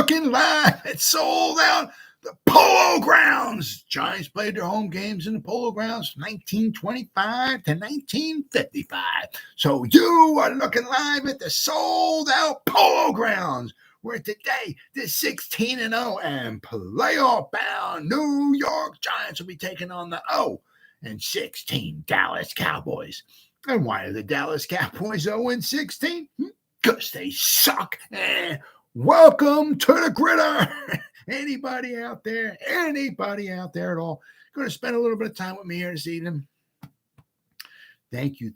looking live at sold out the Polo Grounds. Giants played their home games in the Polo Grounds 1925 to 1955. So you are looking live at the sold out Polo Grounds, where today the 16-0 and playoff bound New York Giants will be taking on the 0-16 Dallas Cowboys. And why are the Dallas Cowboys 0-16? Because they suck. Welcome to the Gridiron. Anybody out there at all going to spend a little bit of time with me here this evening? Thank you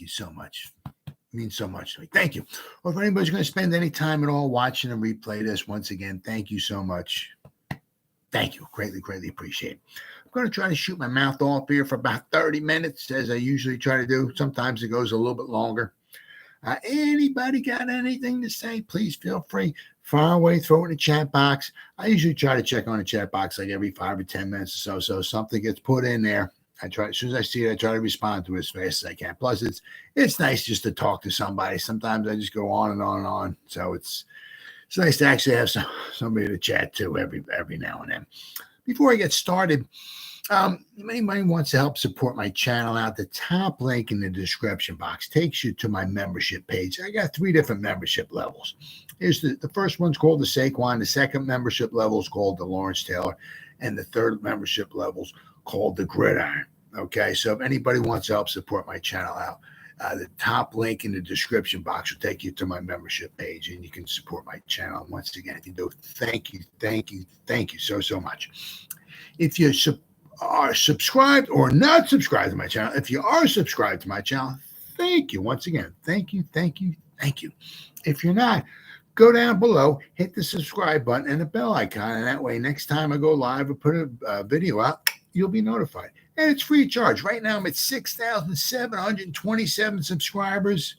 so much. It means so much to me. Thank you. Or if anybody's going to spend any time at all watching and replay this, once again, thank you so much. Thank you. Greatly appreciate it. I'm going to try to shoot my mouth off here for about 30 minutes, as I usually try to do. Sometimes it goes a little bit longer. Anybody got anything to say? Please feel free. Far away, throw it in the chat box. I usually try to check on the chat box like every 5 or 10 minutes or so. So if something gets put in there, I try, as soon as I see it, I try to respond to it as fast as I can. Plus, it's nice just to talk to somebody. Sometimes I just go on and on and on. So it's nice to actually have somebody to chat to every now and then. Before I get started, if anybody wants to help support my channel out, the top link in the description box takes you to my membership page. I got 3 different membership levels. Here's the first one's called the Saquon. The second membership level is called the Lawrence Taylor. And the third membership level is called the Gridiron. Okay, so if anybody wants to help support my channel out, the top link in the description box will take you to my membership page, and you can support my channel. And once again, if you do, thank you so much. If you are subscribed or not subscribed to my channel, if you are subscribed to my channel, thank you. Once again, thank you. If you're not, go down below, hit the subscribe button and the bell icon, and that way next time I go live or put a video out, you'll be notified. And it's free of charge. Right now I'm at 6,727 subscribers.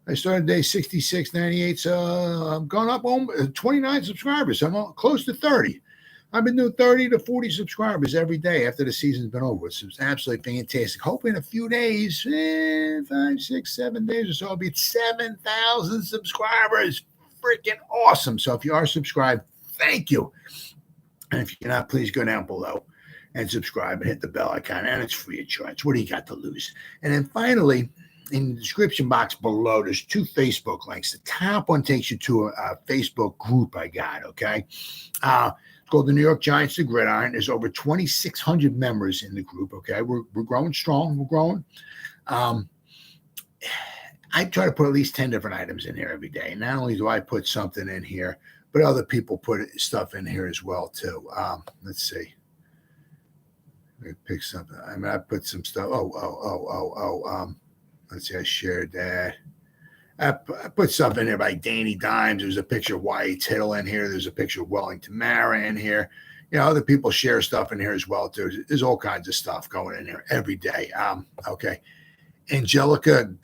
I started day 66.98, so I'm going up on 29 subscribers. I'm close to 30. I've been doing 30 to 40 subscribers every day after the season's been over. It's absolutely fantastic. Hope in a few days, 5, 6, 7 days or so, I'll be at 7,000 subscribers. Freaking awesome. So if you are subscribed, thank you. And if you're not, please go down below and subscribe and hit the bell icon. And it's free of charge. What do you got to lose? And then finally, in the description box below, there's 2 Facebook links. The top one takes you to a Facebook group I got, okay? It's called the New York Giants, the Gridiron. There's over 2,600 members in the group, okay? We're growing strong. We're growing. I try to put at least 10 different items in here every day. Not only do I put something in here, but other people put stuff in here as well, too. Let's see. Let me pick something. I mean, I put some stuff. Let's see. I shared that. I put something in there by Danny Dimes. There's a picture of Wyatt Tittle in here. There's a picture of Wellington Mara in here. You know, other people share stuff in here as well, too. There's all kinds of stuff going in here every day. Okay. Angelica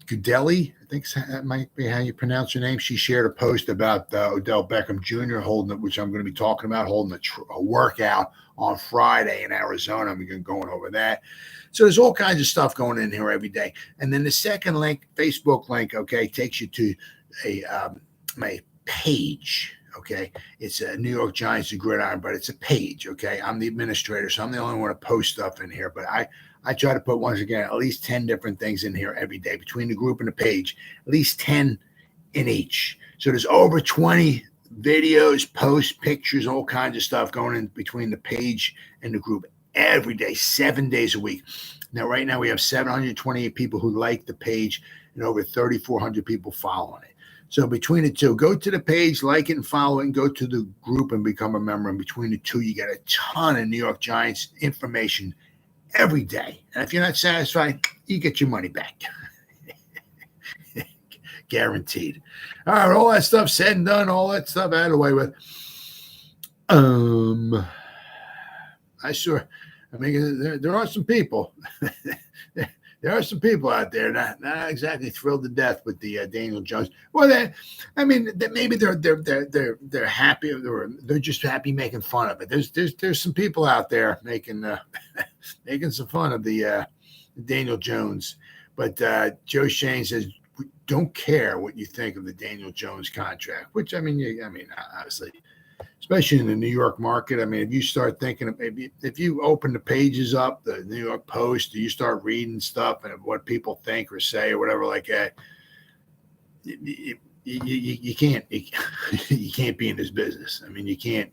Gudelli, I think that might be how you pronounce her name. She shared a post about Odell Beckham Jr. holding it, which I'm going to be talking about, holding a workout on Friday in Arizona. I'm going to be going over that. So there's all kinds of stuff going in here every day. And then the second link, Facebook link, okay, takes you to my page, okay? It's a New York Giants, the Gridiron, but it's a page, okay? I'm the administrator, so I'm the only one to post stuff in here. But I try to put, once again, at least 10 different things in here every day between the group and the page, at least 10 in each. So there's over 20 videos, posts, pictures, all kinds of stuff going in between the page and the group every day, 7 days a week. Now, right now, we have 728 people who like the page and over 3,400 people following it. So between the two, go to the page, like it and follow it, and go to the group and become a member. And between the two, you get a ton of New York Giants information every day. And if you're not satisfied, you get your money back. Guaranteed. All right, all that stuff said and done, all that stuff out of the way with. I mean, there are some people. There are some people out there not exactly thrilled to death with the Daniel Jones. Well, maybe they're happy, or they're just happy making fun of it. There's some people out there making making some fun of the Daniel Jones. But Joe Shane says, don't care what you think of the Daniel Jones contract, which honestly, especially in the New York market. I mean, if you start thinking of maybe if you open the pages up, the New York Post, you start reading stuff and what people think or say or whatever like that, you can't you can't be in this business. I mean, you can't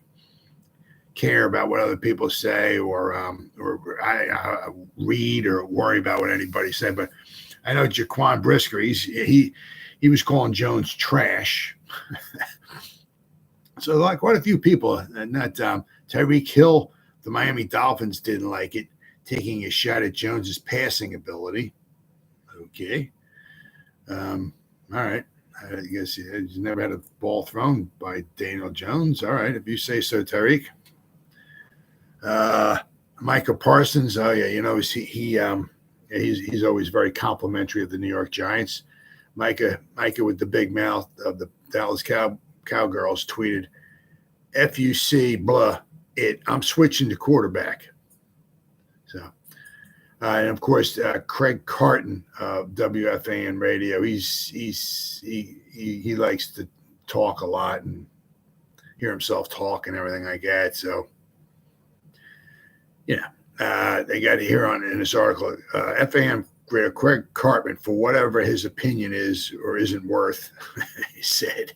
care about what other people say or I read or worry about what anybody said. But I know Jaquan Brisker, he was calling Jones trash. So like quite a few people, not Tyreek Hill, the Miami Dolphins didn't like it, taking a shot at Jones's passing ability. Okay. All right. I guess he's never had a ball thrown by Daniel Jones. All right. If you say so, Tyreek. Micah Parsons. Oh yeah. You know, he's always very complimentary of the New York Giants. Micah with the big mouth of the Dallas Cowgirls tweeted, "FUC, blah, it. I'm switching to quarterback." So, and of course, Craig Carton of WFAN Radio. He likes to talk a lot and hear himself talk and everything like that. So, they got to hear in this article, FAN creator Craig Cartman, for whatever his opinion is or isn't worth, he said,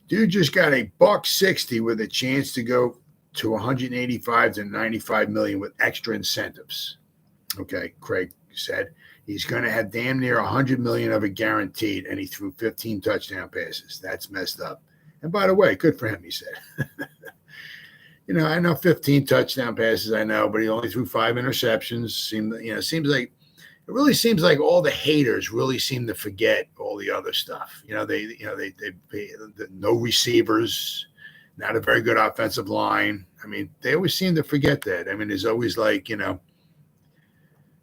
"Dude just got a $160 with a chance to go to 185 to 95 million with extra incentives." Okay, Craig said he's going to have damn near 100 million of it guaranteed, and he threw 15 touchdown passes. That's messed up. And by the way, good for him, he said. I know 15 touchdown passes, I know, but he only threw 5 interceptions. It really seems like all the haters really seem to forget all the other stuff. They no receivers, not a very good offensive line. I mean, they always seem to forget that. I mean, there's always like, I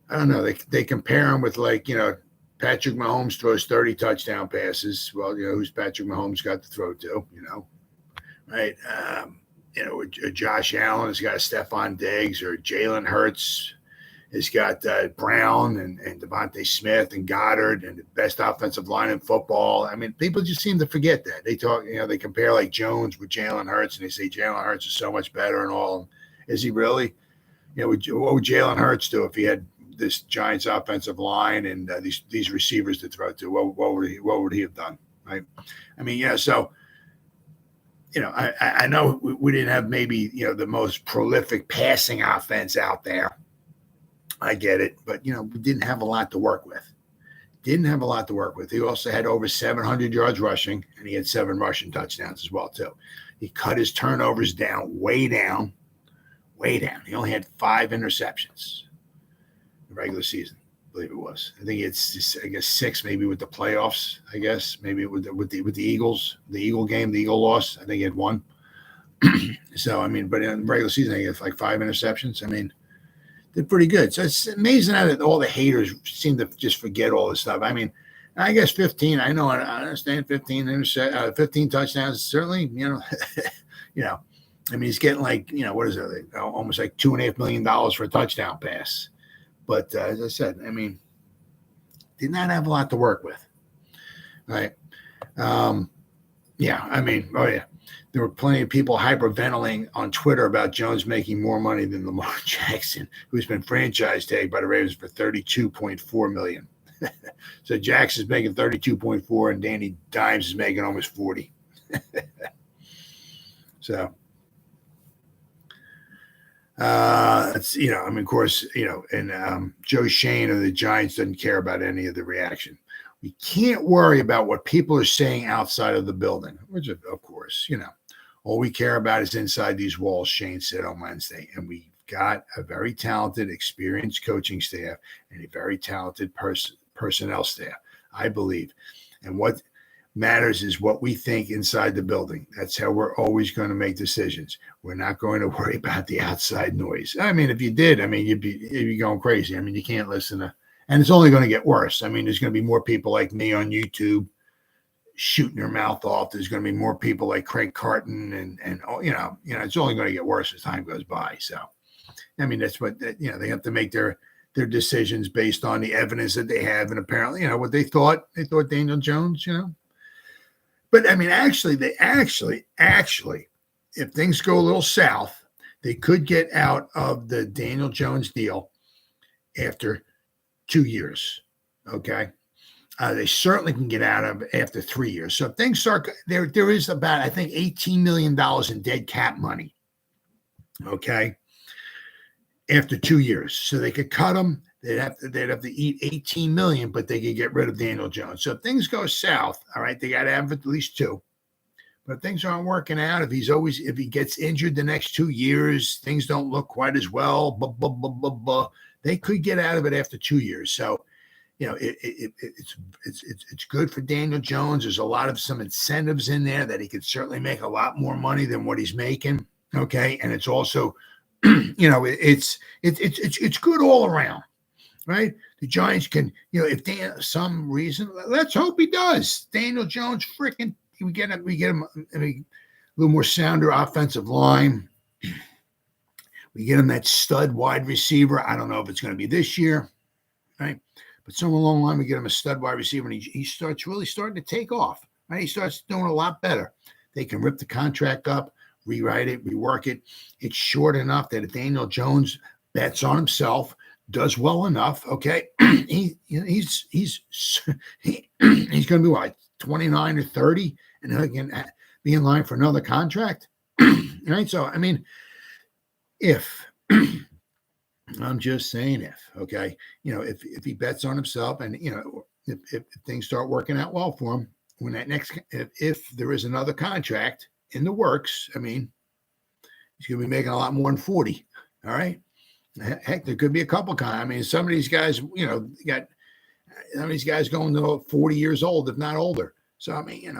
don't know. They compare him with Patrick Mahomes throws 30 touchdown passes. Well, who's Patrick Mahomes got to throw to? Right? Josh Allen has got Stephon Diggs, or Jalen Hurts has got Brown and DeVonta Smith and Goddard and the best offensive line in football. I mean, people just seem to forget that. They talk, they compare like Jones with Jalen Hurts, and they say Jalen Hurts is so much better and all. Is he really? What would Jalen Hurts do if he had this Giants offensive line and these receivers to throw to? What would he have done? Right? I mean, so. I know we didn't have maybe, the most prolific passing offense out there. I get it. But, we didn't have a lot to work with. He also had over 700 yards rushing, and he had 7 rushing touchdowns as well, too. He cut his turnovers way down. He only had 5 interceptions in the regular season. I believe it was. I think it's 6 maybe with the playoffs. I guess maybe with the Eagles, the Eagle game, the Eagle loss. I think he had 1. So I mean, but in the regular season, he had like 5 interceptions. I mean, did pretty good. So it's amazing how all the haters seem to just forget all this stuff. I mean, I guess 15. I know, I understand 15 touchdowns. Certainly, I mean, he's getting like what is it? Almost like $2.5 million for a touchdown pass. But as I said, I mean, did not have a lot to work with, right? I mean, there were plenty of people hyperventilating on Twitter about Jones making more money than Lamar Jackson, who's been franchise tagged by the Ravens for $32.4 million. So Jackson's making 32.4, and Danny Dimes is making almost 40. So. Of course, and Joe Schoen of the Giants doesn't care about any of the reaction. We can't worry about what people are saying outside of the building, which, of course, all we care about is inside these walls, Schoen said on Wednesday. And we've got a very talented, experienced coaching staff and a very talented personnel staff, I believe. And what matters is what we think inside the building. That's how we're always going to make decisions. We're not going to worry about the outside noise. I mean, if you did, I mean, you'd be going crazy. I mean, you can't listen to, and it's only going to get worse. I mean, there's going to be more people like me on YouTube shooting their mouth off. There's going to be more people like Craig Carton, and it's only going to get worse as time goes by. So, I mean, that's what they have to make their their decisions based on the evidence that they have, and apparently, what they thought. They thought Daniel Jones, But I mean, actually, if things go a little south, they could get out of the Daniel Jones deal after 2 years. Okay. They certainly can get out of it after 3 years. So if things start, there is about, I think, $18 million in dead cap money. Okay. After 2 years. So they could cut them. They'd have to eat 18 million, but they could get rid of Daniel Jones. So if things go south, all right, they got to have at least 2. But if things aren't working out, if he gets injured the next 2 years, things don't look quite as well, they could get out of it after 2 years. So, it's good for Daniel Jones. There's a lot of some incentives in there that he could certainly make a lot more money than what he's making. Okay, and it's also, it's good all around. Right? The Giants can, if some reason, let's hope he does. Daniel Jones, we get him a little more sounder offensive line. We get him that stud wide receiver. I don't know if it's going to be this year, right? But somewhere along the line, we get him a stud wide receiver, and he starts really starting to take off. Right? He starts doing a lot better. They can rip the contract up, rewrite it, rework it. It's short enough that if Daniel Jones bets on himself, does well enough, okay. He's going to be what, 29 or 30, and he can be in line for another contract, right? So I mean, if I'm just saying, okay, if he bets on himself, and if things start working out well for him, when that if there is another contract in the works, I mean, he's going to be making a lot more than 40. All right. Heck, there could be a couple I mean, some of these guys, got some of these guys going to 40 years old, if not older. So, I mean,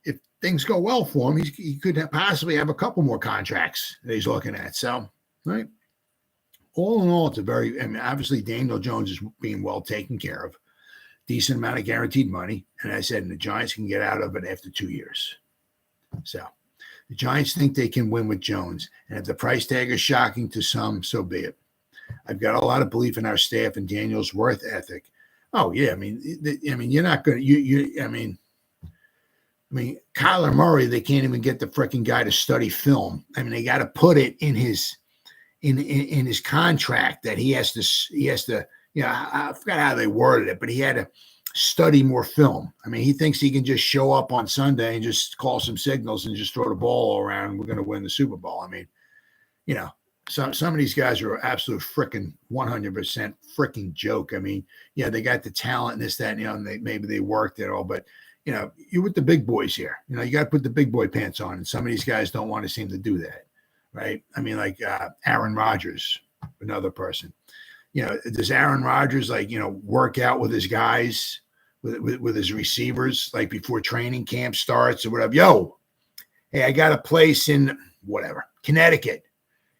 if things go well for him, he could possibly have a couple more contracts that he's looking at. So, right. All in all, obviously Daniel Jones is being well taken care of. Decent amount of guaranteed money. And I said, and the Giants can get out of it after 2 years. So the Giants think they can win with Jones. And if the price tag is shocking to some, so be it. I've got a lot of belief in our staff and Daniel's work ethic. Oh, yeah. I mean, you're not going to, I mean, Kyler Murray, they can't even get the freaking guy to study film. I mean, they got to put it in his contract that he has to, I forgot how they worded it, but he had to study more film. I mean, he thinks he can just show up on Sunday and just call some signals and just throw the ball all around, and we're going to win the Super Bowl. I mean, some of these guys are absolute freaking 100% freaking joke. I mean, yeah, they got the talent and this, that, and maybe they worked it all, but you're with the big boys here. You got to put the big boy pants on, and some of these guys don't want to seem to do that, right? I mean, like Aaron Rodgers, another person. Does Aaron Rodgers work out with his guys, with his receivers, like before training camp starts or whatever? Yo, hey, I got a place in whatever, Connecticut.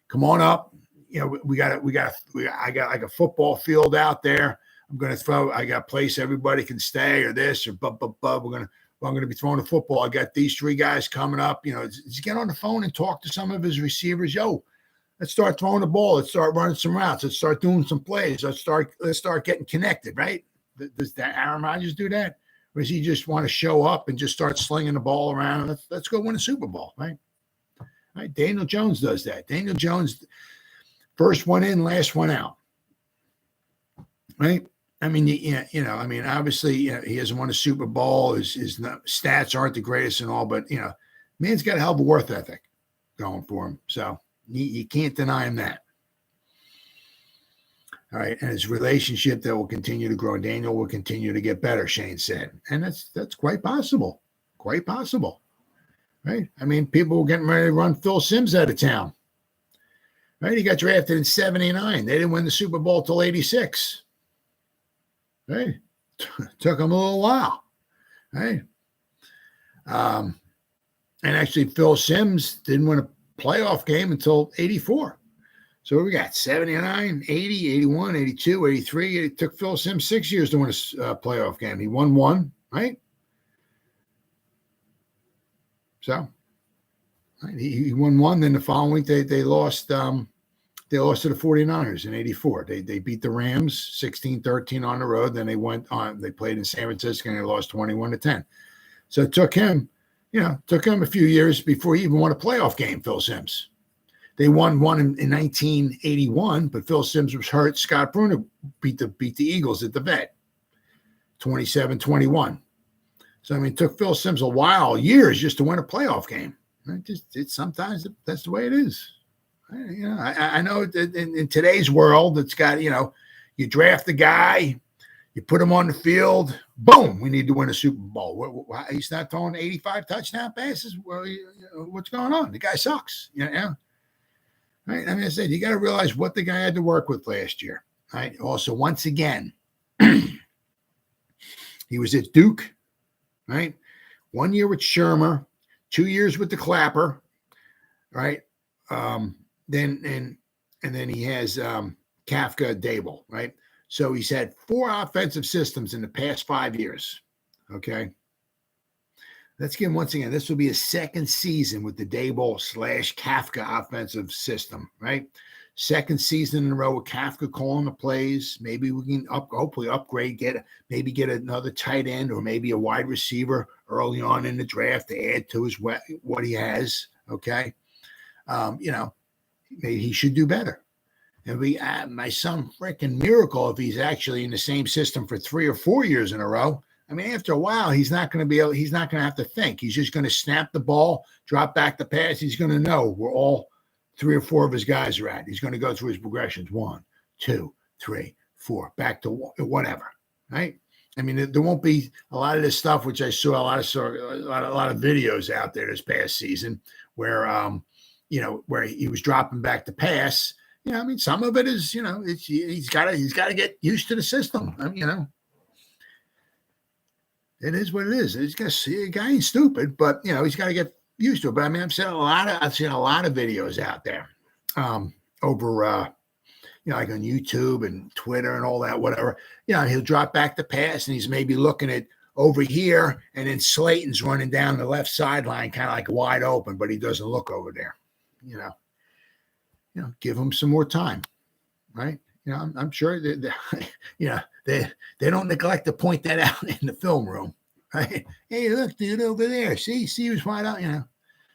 Come on up. I got like a football field out there. I'm going to throw, I got a place everybody can stay or this or I'm going to be throwing a football. I got these 3 guys coming up, just get on the phone and talk to some of his receivers. Yo, let's start throwing the ball. Let's start running some routes. Let's start doing some plays. Let's start getting connected, right? Does Aaron Rodgers do that? Or does he just want to show up and just start slinging the ball around? Let's go win a Super Bowl, right? Right? Daniel Jones does that. Daniel Jones, first one in, last one out, right? I mean, obviously, he hasn't won a Super Bowl. His stats aren't the greatest and all, but, man's got a hell of a work ethic going for him. So you can't deny him that. All right. And his relationship that will continue to grow. Daniel will continue to get better, Shane said. And that's quite possible. Quite possible. Right? I mean, people were getting ready to run Phil Simms out of town. Right? He got drafted in 79. They didn't win the Super Bowl till 86. Right? Took him a little while. Right? And actually, Phil Simms didn't win a playoff game until 84. So we got 79, 80, 81, 82, 83. It took Phil Simms 6 years to win a playoff game. He won one, right? So right, he won one. Then the following week they lost they lost to the 49ers in 84. They beat the Rams 16-13 on the road. Then they went on. They played in San Francisco and they lost 21-10. So it took him a few years before he even won a playoff game, Phil Simms. They won one in 1981, but Phil Simms was hurt. Scott Bruner beat the Eagles at the Vet, 27-21. So, I mean, it took Phil Simms years just to win a playoff game. Sometimes that's the way it is. I know that in today's world, it's got, you draft the guy, you put him on the field, boom, we need to win a Super Bowl. He's not throwing 85 touchdown passes. Well, what's going on? The guy sucks. Right? I mean, I said, you got to realize what the guy had to work with last year. Right? Also, once again, he was at Duke, right? 1 year with Shermer, 2 years with the Clapper, right? Then he has Kafka Dable, right? So he's had 4 offensive systems in the past 5 years. Okay. Let's give him once again. This will be his second season with the Dable/Kafka offensive system, right? Second season in a row with Kafka calling the plays. Maybe we can hopefully upgrade, get another tight end or maybe a wide receiver early on in the draft to add to his what he has. Okay. Maybe he should do better. And my some freaking miracle if he's actually in the same system for 3 or 4 years in a row. I mean, after a while, he's not going to have to think. He's just going to snap the ball, drop back the pass. He's going to know where all 3 or 4 of his guys are at. He's going to go through his progressions. 1, 2, 3, 4, back to whatever. Right? I mean, there won't be a lot of this stuff, which I saw a lot of videos out there this past season where where he was dropping back to pass. I mean, some of it is, he's got to get used to the system. I mean, it is what it is. He's got to see a guy ain't stupid, but he's got to get used to it. But I mean, I've seen a lot of videos out there over like on YouTube and Twitter and all that, whatever. He'll drop back the pass and he's maybe looking at over here, and then Slayton's running down the left sideline, kind of like wide open, but he doesn't look over there. Give him some more time, right? I'm sure that they don't neglect to point that out in the film room, right? Hey, look, dude, over there. See who's wide out,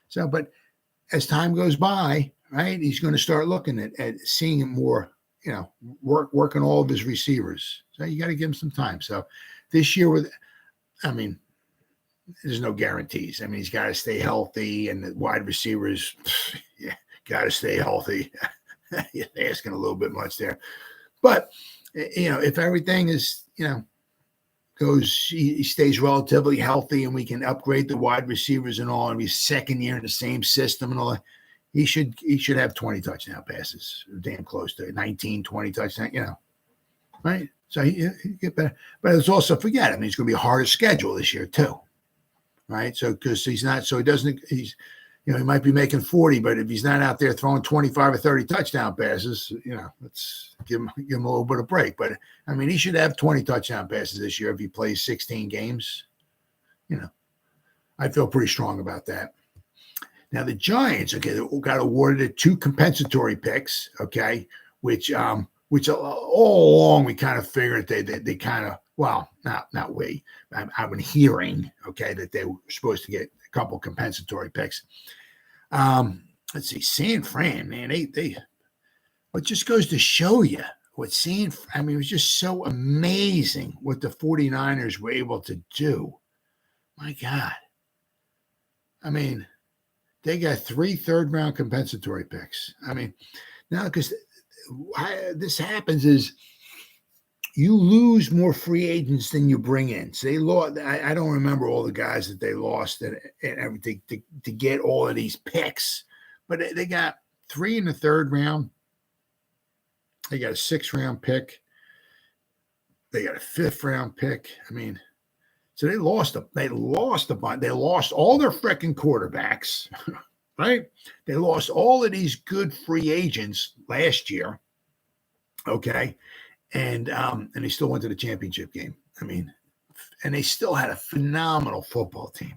So, but as time goes by, right, he's going to start looking at seeing him more, working all of his receivers. So you got to give him some time. So this year there's no guarantees. I mean, he's got to stay healthy, and the wide receivers, got to stay healthy. You're asking a little bit much there. But, if everything is, he stays relatively healthy and we can upgrade the wide receivers and all, and he's second year in the same system and all that, he should have 20 touchdown passes, damn close to 19, 20 touchdown, right? So he get better. But it's also, forget, he's going to be a harder schedule this year too, right? So, because he might be making 40, but if he's not out there throwing 25 or 30 touchdown passes, let's give him a little bit of break. But he should have 20 touchdown passes this year if he plays 16 games. I feel pretty strong about that. Now the Giants, they got awarded 2 compensatory picks, which all along we kind of figured they kind of, well, not we. I've been hearing, that they were supposed to get a couple compensatory picks. Let's see, San Fran, man, they it just goes to show you what it was just so amazing what the 49ers were able to do. My God. They got 3 third-round compensatory picks. Now, because this happens is you lose more free agents than you bring in. So they lost. I don't remember all the guys that they lost and everything to get all of these picks, but they got 3 in the 3rd round. They got a 6th round pick. They got a 5th round pick. So they lost a bunch. They lost all their freaking quarterbacks, right? They lost all of these good free agents last year. And they still went to the championship game. And they still had a phenomenal football team.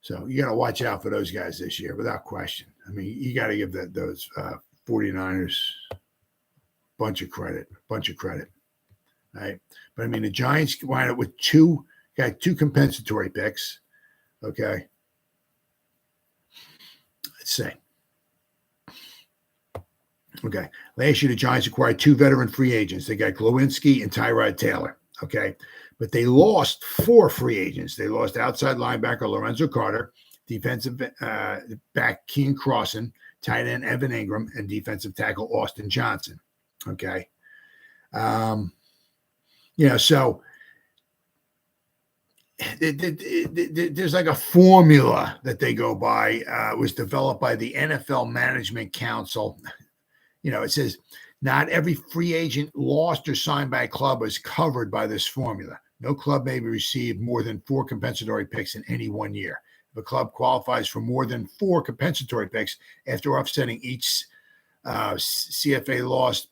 So you got to watch out for those guys this year, without question. I mean, you got to give those 49ers bunch of credit, right? But I mean, the Giants wind up with got two compensatory picks. Okay. Let's see. Okay. Last year, the Giants acquired two veteran free agents. They got Glowinski and Tyrod Taylor. Okay. But they lost four free agents. They lost outside linebacker Lorenzo Carter, defensive back Keen Crossan, tight end Evan Ingram, and defensive tackle Austin Johnson. Okay. So there's like a formula that they go by. It was developed by the NFL Management Council. It says not every free agent lost or signed by a club is covered by this formula. No club may receive more than 4 compensatory picks in any 1 year. If a club qualifies for more than 4 compensatory picks after offsetting each CFA loss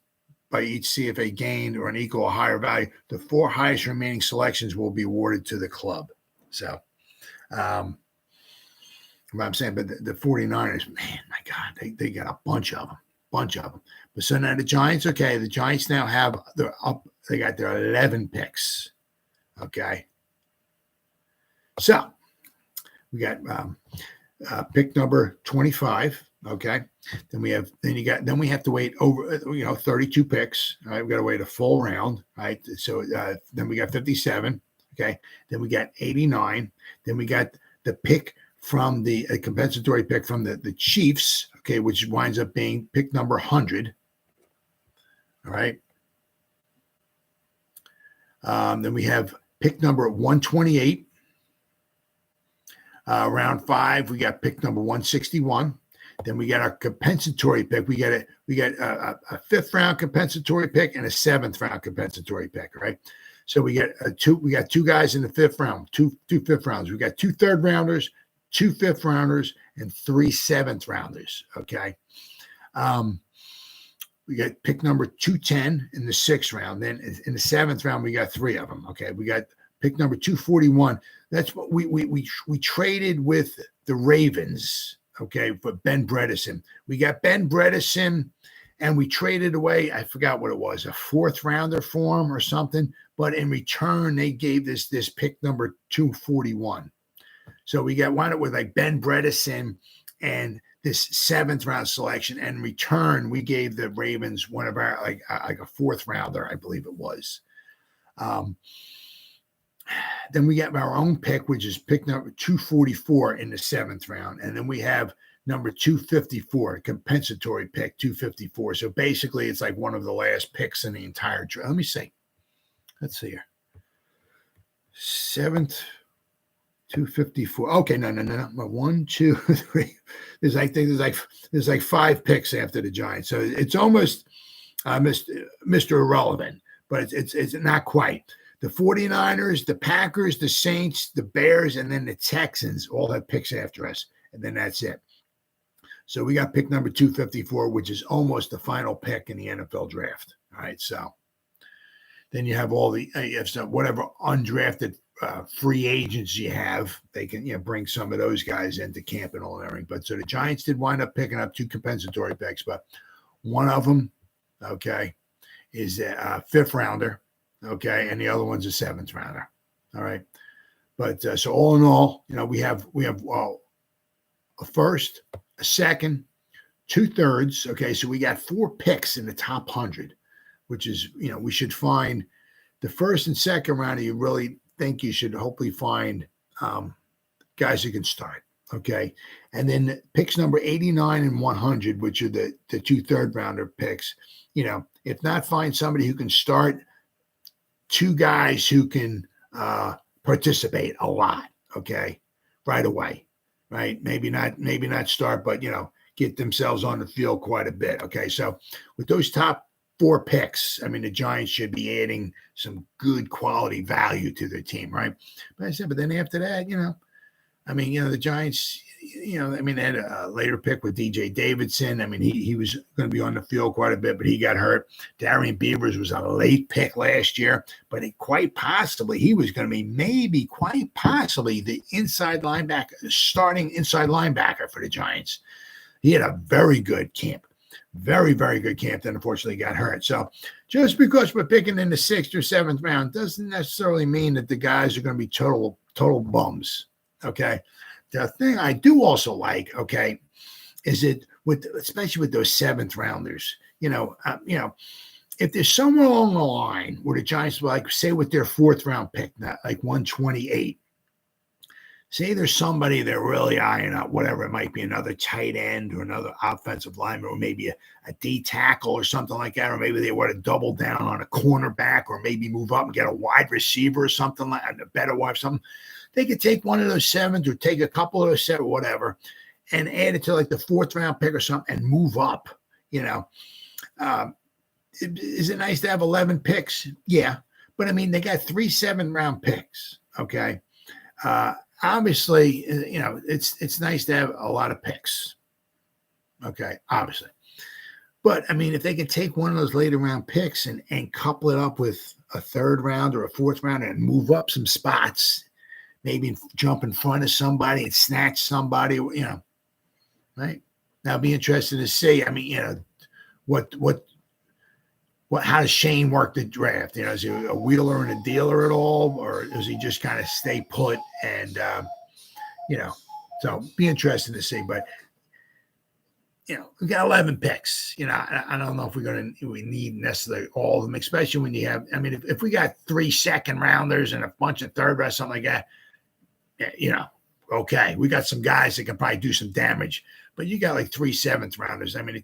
by each CFA gained or an equal or higher value, the 4 highest remaining selections will be awarded to the club. So, what I'm saying, but the 49ers, man, my God, they got a bunch of them. But so now the Giants, okay, the Giants now they got their 11 picks. Okay. So we got pick number 25. Okay. Then we have to wait over 32 picks. All right, we got to wait a full round. Right. So then we got 57. Okay. Then we got 89. Then we got the pick from the compensatory pick from the Chiefs. Okay, which winds up being pick number 100. All right. Then we have pick number 128. Round 5, we got pick number 161. Then we got our compensatory pick. We got a 5th round compensatory pick and a 7th round compensatory pick. Right. So we got two guys in the 5th round, two 5th rounders. We got 2 3rd rounders, 2 5th rounders, and 3 7th rounders. Okay. We got pick number 210 in the 6th round. Then in the 7th round, we got 3 of them. Okay. We got pick number 241. That's what we traded with the Ravens. Okay. For Ben Bredesen. We got Ben Bredesen and we traded away, I forgot what it was, a 4th rounder for him or something. But in return, they gave this pick number 241. So we wound up with like Ben Bredesen and this 7th round selection. And in return, we gave the Ravens one of our like a 4th rounder, I believe it was. Then we got our own pick, which is pick number 244 in the 7th round. And then we have number 254, compensatory pick 254. So basically, it's like one of the last picks in the entire draft. Let me see. Let's see here. 7th. 254. Okay, no. 1, 2, 3. There's like 5 picks after the Giants, so it's almost Mr. Irrelevant, but it's not quite. The 49ers, the Packers, the Saints, the Bears, and then the Texans all have picks after us, and then that's it. So we got pick number 254, which is almost the final pick in the NFL draft. All right, so then you have all the whatever undrafted free agents you have, they can bring some of those guys into camp and all and everything. But so the Giants did wind up picking up 2 compensatory picks, but one of them, okay, is a 5th rounder, okay, and the other one's a 7th rounder. All right, but so all in all, we have a 1st, a 2nd, 2 3rds. Okay, so we got 4 picks in the top 100, which is we should find the 1st and 2nd round. You really think you should hopefully find guys who can start. Okay. And then picks number 89 and 100, which are the 2 3rd rounder picks, if not, find somebody who can start, 2 guys who can participate a lot. Okay. Right away. Right. Maybe not start, but get themselves on the field quite a bit. Okay. So with those top 4 picks, I mean, the Giants should be adding some good quality value to their team, right? But then after that, the Giants, they had a later pick with DJ Davidson. I mean, he was going to be on the field quite a bit, but he got hurt. Darian Beavers was a late pick last year, but quite possibly he was going to be quite possibly the starting inside linebacker for the Giants. He had a very good camp. Very, very good camp that unfortunately got hurt. So just because we're picking in the 6th or 7th round doesn't necessarily mean that the guys are going to be total bums. Okay. The thing I do also like, okay, is it especially with those 7th rounders, if there's somewhere along the line where the Giants, like say with their 4th round pick, like 128, say there's somebody they're really eyeing up, whatever it might be, another tight end or another offensive lineman, or maybe a D tackle or something like that, or maybe they want to double down on a cornerback, or maybe move up and get a wide receiver or something like a better wide something. They could take one of those 7s or take a couple of those 7, whatever, and add it to like the 4th round pick or something and move up. Is it nice to have 11 picks? Yeah, but I mean they got 3 7-round picks. Okay. Obviously, it's nice to have a lot of picks. Okay, obviously. But, I mean, if they can take one of those later round picks and couple it up with a 3rd round or a 4th round and move up some spots, maybe jump in front of somebody and snatch somebody, right? Now, it'll be interesting to see. I mean, how does Shane work the draft? Is he a wheeler and a dealer at all, or does he just kind of stay put and, so be interesting to see. But, we got 11 picks. I don't know if we need necessarily all of them, especially when you have, I mean, if we got 3 2nd rounders and a bunch of 3rd rounders, something like that, okay, we got some guys that can probably do some damage, but you got like 3 7th rounders. I mean,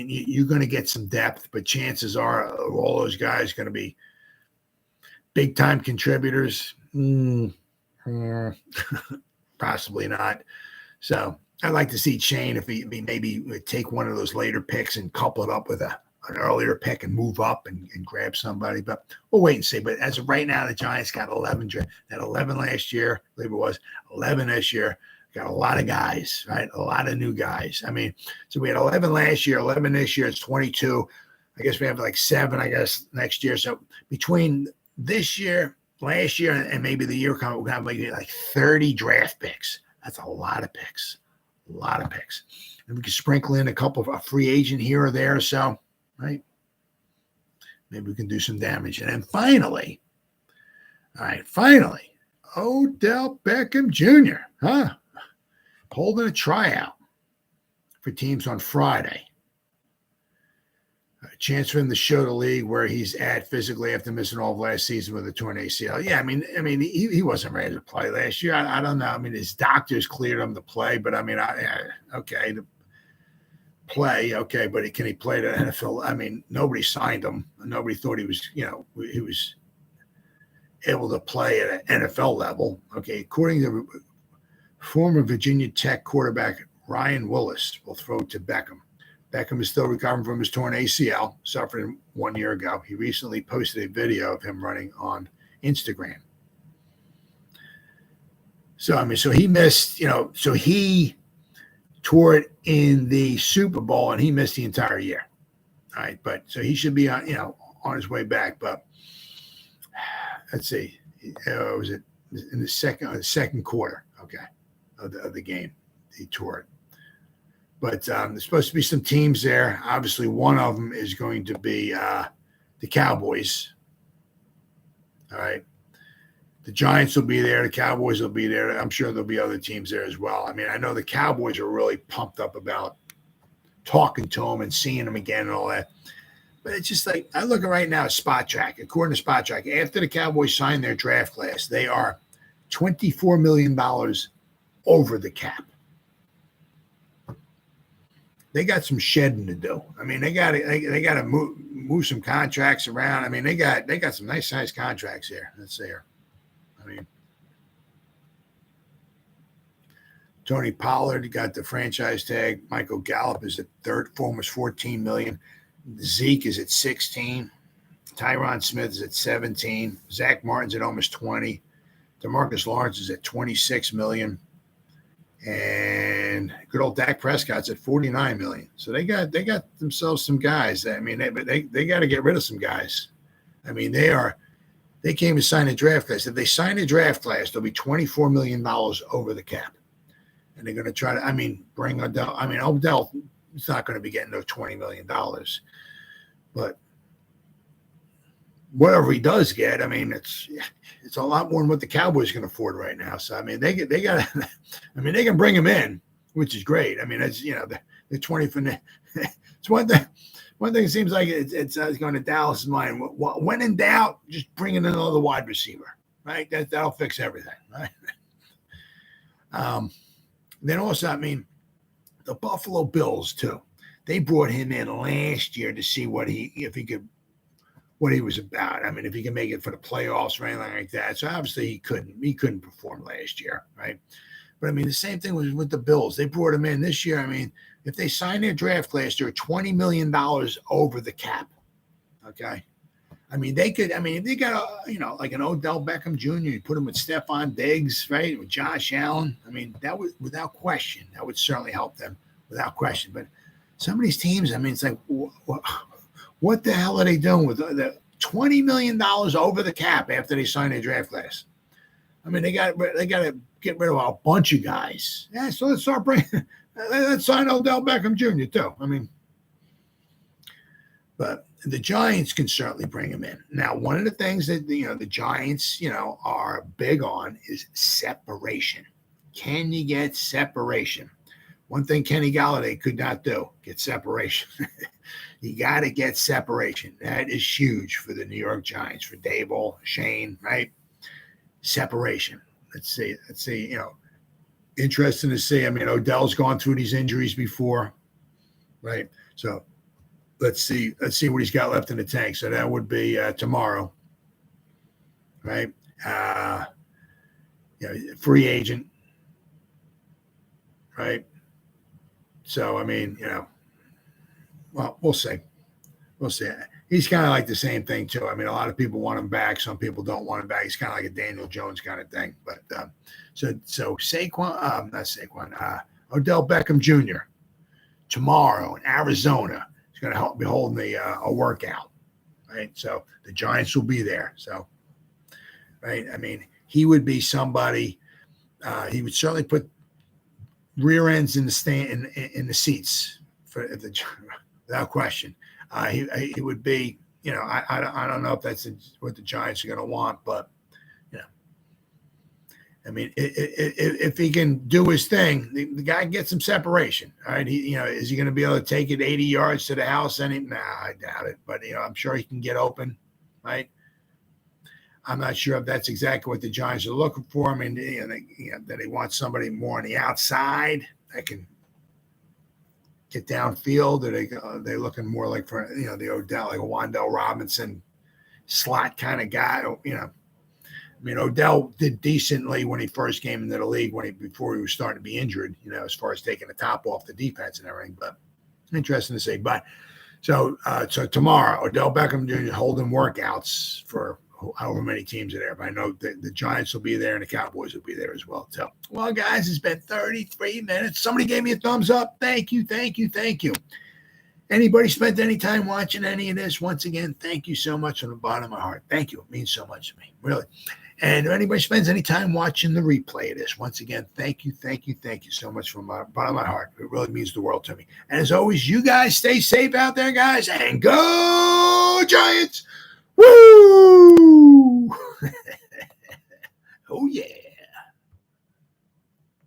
you're going to get some depth, but chances are all those guys going to be big-time contributors. Possibly not. So I'd like to see Shane if he maybe would take one of those later picks and couple it up with an earlier pick and move up and grab somebody. But we'll wait and see. But as of right now, the Giants got 11. That 11 last year, I believe it was 11 this year. Got a lot of guys, right? A lot of new guys. I mean, so we had 11 last year, 11 this year. It's 22. I guess we have like 7, I guess, next year. So between this year, last year, and maybe the year coming, we're going to have like 30 draft picks. That's a lot of picks. A lot of picks. And we can sprinkle in a couple of a free agent here or there. So, right? Maybe we can do some damage. And then finally, Odell Beckham Jr., holding a tryout for teams on Friday. A chance for him to show the league where he's at physically after missing all of last season with a torn ACL. Yeah, I mean, he wasn't ready to play last year. I don't know. I mean, his doctors cleared him to play, but I mean, okay, to play, okay, but can he play the NFL? I mean, nobody signed him. Nobody thought he was, he was able to play at an NFL level. Okay, according to former Virginia Tech quarterback Ryan Willis will throw to Beckham. Beckham is still recovering from his torn ACL, suffered 1 year ago. He recently posted a video of him running on Instagram. So, I mean, so he missed, so he tore it in the Super Bowl and he missed the entire year. All right. But so he should be on, on his way back. But let's see. Was it in the second quarter? Okay. Of the game, he tore it. But there's supposed to be some teams there. Obviously, one of them is going to be the Cowboys. All right. The Giants will be there. The Cowboys will be there. I'm sure there'll be other teams there as well. I mean, I know the Cowboys are really pumped up about talking to them and seeing them again and all that. But it's just like, I look at right now, Spot Track. According to Spot Track, after the Cowboys signed their draft class, they are $24 million over the cap. They got some shedding to do. I mean, they got to move some contracts around. I mean, they got some nice sized contracts here. That's there. I mean, Tony Pollard got the franchise tag. Michael Gallup is at third, almost $14 million. Zeke is at 16. Tyron Smith is at 17. Zach Martin's at almost 20. DeMarcus Lawrence is at 26 million. And good old Dak Prescott's at 49 million. So they got themselves some guys. I mean, they got to get rid of some guys. I mean, they came to sign a draft class. If they sign a draft class, they'll be $24 million over the cap. and they're going to try to, bring Odell. Odell is not going to be getting those $20 million, but whatever he does get, it's a lot more than what the Cowboys can afford right now. So they got, they can bring him in, which is great. It's the 20 from the. It's one thing. One thing seems like it's going to Dallas' mind. When in doubt, just bring in another wide receiver, right? That'll fix everything, right? Then also, the Buffalo Bills too. They brought him in last year to see what he was about. If he can make it for the playoffs or anything like that. So obviously he couldn't perform last year, right? But the same thing was with the Bills. They brought him in this year. If they sign their draft class, they're $20 million over the cap. Okay. They could, if they got like an Odell Beckham Jr., you put him with Stephon Diggs, right? With Josh Allen. That would, without question, that would certainly help them without question. But some of these teams, it's like, what the hell are they doing with the $20 million over the cap after they sign their draft class? They got to get rid of a bunch of guys. Yeah, so let's start bringing. Let's sign Odell Beckham Jr. too. But the Giants can certainly bring him in. Now, one of the things that the Giants are big on is separation. Can you get separation? One thing Kenny Golladay could not do: get separation. You got to get separation. That is huge for the New York Giants, for Dable, Shane, right? Separation. Let's see. Interesting to see. Odell's gone through these injuries before, right? So let's see what he's got left in the tank. So that would be tomorrow, right? Free agent, right? So well, we'll see. He's kind of like the same thing too. A lot of people want him back. Some people don't want him back. He's kind of like a Daniel Jones kind of thing. But so Saquon, not Saquon, Odell Beckham Jr. tomorrow in Arizona is going to be holding a workout, right? So the Giants will be there. So, right, he would be somebody. He would certainly put rear ends in the in the seats without question. He would be, I don't know if that's what the Giants are going to want, but, if he can do his thing, the guy gets some separation, right? Is he going to be able to take it 80 yards to the house? Nah, I doubt it, but, I'm sure he can get open, right? I'm not sure if that's exactly what the Giants are looking for. That they want somebody more on the outside that can get downfield, or they're looking more like for the Odell, like a Wan'Dale Robinson slot kind of guy. Odell did decently when he first came into the league before he was starting to be injured, as far as taking the top off the defense and everything. But interesting to see. But so tomorrow, Odell Beckham Jr. holding workouts for however many teams are there. But I know the Giants will be there and the Cowboys will be there as well. So, well, guys, it's been 33 minutes. Somebody gave me a thumbs up. Thank you. Anybody spent any time watching any of this? Once again, thank you so much from the bottom of my heart. Thank you. It means so much to me, really. And if anybody spends any time watching the replay of this, once again, thank you so much from the bottom of my heart. It really means the world to me. And as always, you guys stay safe out there, guys, and go Giants! Woo! Oh, yeah.